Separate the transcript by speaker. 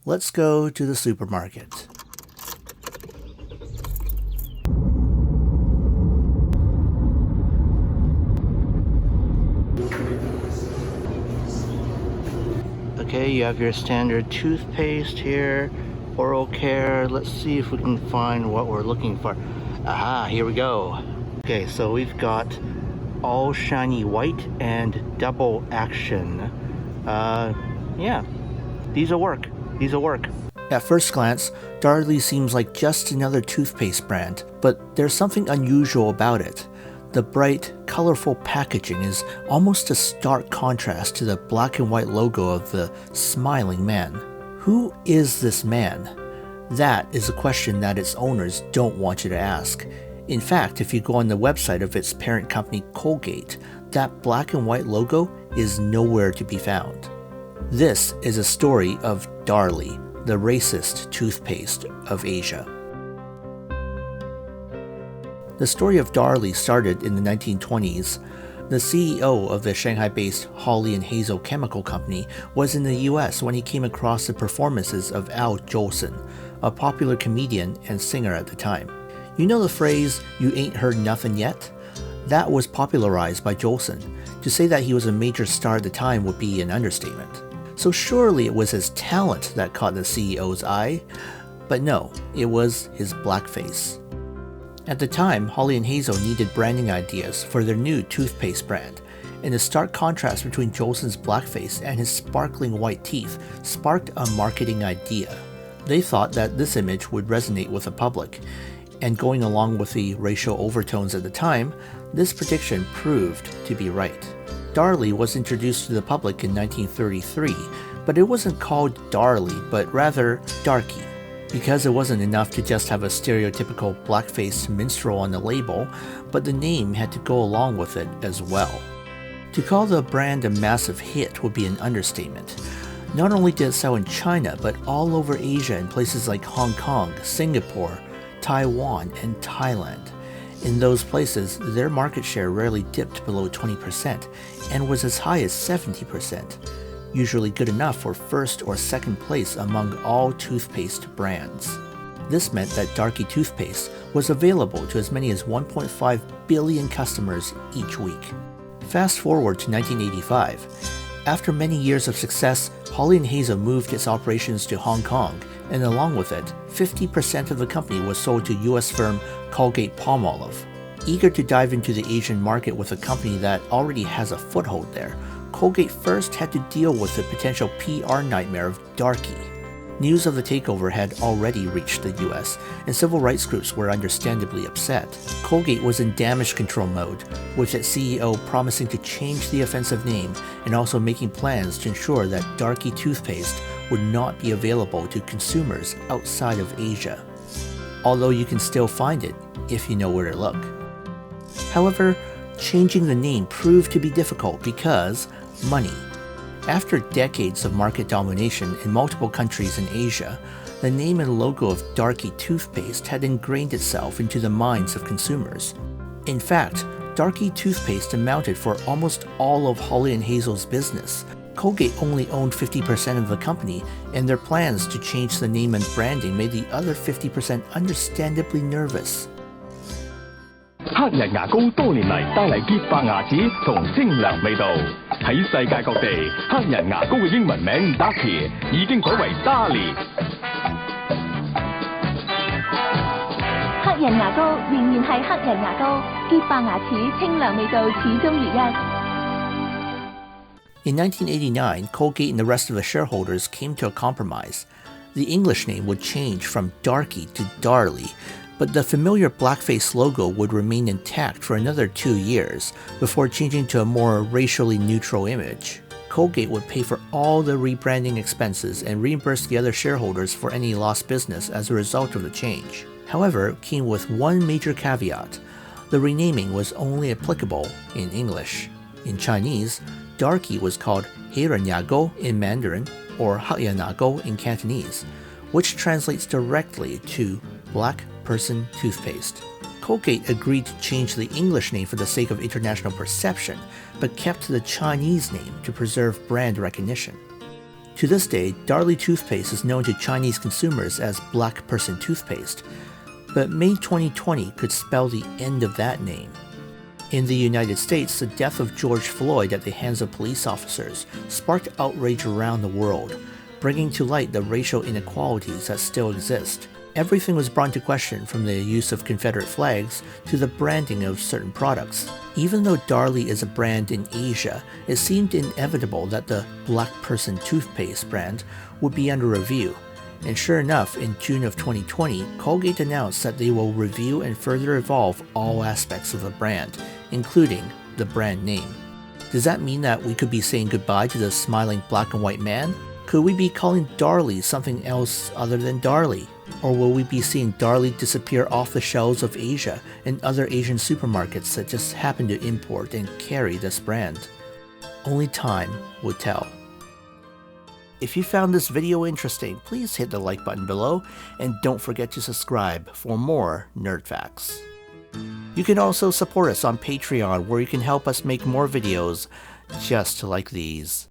Speaker 1: let's go to the supermarket. Okay, you have your standard toothpaste here, oral care. Let's see if we can find what we're looking for. Aha, here we go. Okay, so we've got all shiny white and double action. Yeah, these will work. At first glance, Darlie seems like just another toothpaste brand, but there's something unusual about it. The bright, colorful packaging is almost a stark contrast to the black and white logo of the smiling man. Who is this man? That is a question that its owners don't want you to ask. In fact, if you go on the website of its parent company Colgate, that black and white logo is nowhere to be found. This is a story of Darlie, the racist toothpaste of Asia. The story of Darlie started in the 1920s. The CEO of the Shanghai-based Hawley and Hazel chemical company was in the US when he came across the performances of Jolson, a popular comedian and singer at the time. You know the phrase, "you ain't heard nothing yet"? That was popularized by Jolson. To say that he was a major star at the time would be an understatement. So surely it was his talent that caught the CEO's eye. But no, it was his blackface. At the time, Hawley and Hazel needed branding ideas for their new toothpaste brand, and the stark contrast between Jolson's blackface and his sparkling white teeth sparked a marketing idea. They thought that this image would resonate with the public, and going along with the racial overtones at the time, this prediction proved to be right. Darlie was introduced to the public in 1933, but it wasn't called Darlie, but rather Darkie. Because it wasn't enough to just have a stereotypical black-faced minstrel on the label, but the name had to go along with it as well. To call the brand a massive hit would be an understatement. Not only did it sell in China, but all over Asia in places like Hong Kong, Singapore, Taiwan, and Thailand. In those places, their market share rarely dipped below 20% and was as high as 70%. Usually good enough for first or second place among all toothpaste brands. This meant that Darkie toothpaste was available to as many as 1.5 billion customers each week. Fast forward to 1985. After many years of success, Hawley and Hazel moved its operations to Hong Kong, and along with it, 50% of the company was sold to US firm Colgate-Palmolive. Eager to dive into the Asian market with a company that already has a foothold there, Colgate first had to deal with the potential PR nightmare of Darkie. News of the takeover had already reached the US, and civil rights groups were understandably upset. Colgate was in damage control mode, with its CEO promising to change the offensive name and also making plans to ensure that Darkie toothpaste would not be available to consumers outside of Asia. Although you can still find it if you know where to look. However, changing the name proved to be difficult because money. After decades of market domination in multiple countries in Asia, the name and logo of Darkie toothpaste had ingrained itself into the minds of consumers. In fact, Darkie toothpaste amounted for almost all of Hawley and Hazel's business. Colgate only owned 50% of the company, and their plans to change the name and branding made the other 50% understandably nervous.
Speaker 2: 黑人牙膏多年嚟帶嚟潔白牙齒同清涼味道。喺世界各地，黑人牙膏嘅英文名 Darkie 已經改為 Darlie。
Speaker 3: 黑人牙膏仍然係黑人牙膏，潔白牙齒、清涼味道始終如一。
Speaker 1: In 1989, Colgate and the rest of the shareholders came to a compromise. The English name would change from Darkie to Darlie, but the familiar blackface logo would remain intact for another 2 years before changing to a more racially neutral image. Colgate would pay for all the rebranding expenses and reimburse the other shareholders for any lost business as a result of the change. However, it came with one major caveat. The renaming was only applicable in English. In Chinese, Darkie was called 黑人牙膏 in Mandarin or 黑人牙膏 in Cantonese, which translates directly to black person toothpaste. Colgate agreed to change the English name for the sake of international perception, but kept the Chinese name to preserve brand recognition. To this day, Darlie Toothpaste is known to Chinese consumers as Black Person Toothpaste, but May 2020 could spell the end of that name. In the United States, the death of George Floyd at the hands of police officers sparked outrage around the world, bringing to light the racial inequalities that still exist. Everything was brought into question, from the use of Confederate flags to the branding of certain products. Even though Darlie is a brand in Asia, it seemed inevitable that the Black Person Toothpaste brand would be under review. And sure enough, in June of 2020, Colgate announced that they will review and further evolve all aspects of the brand, including the brand name. Does that mean that we could be saying goodbye to the smiling black and white man? Could we be calling Darlie something else other than Darlie? Or will we be seeing Darlie disappear off the shelves of Asia and other Asian supermarkets that just happen to import and carry this brand? Only time will tell. If you found this video interesting, please hit the like button below and don't forget to subscribe for more NerdFAQs. You can also support us on Patreon, where you can help us make more videos just like these.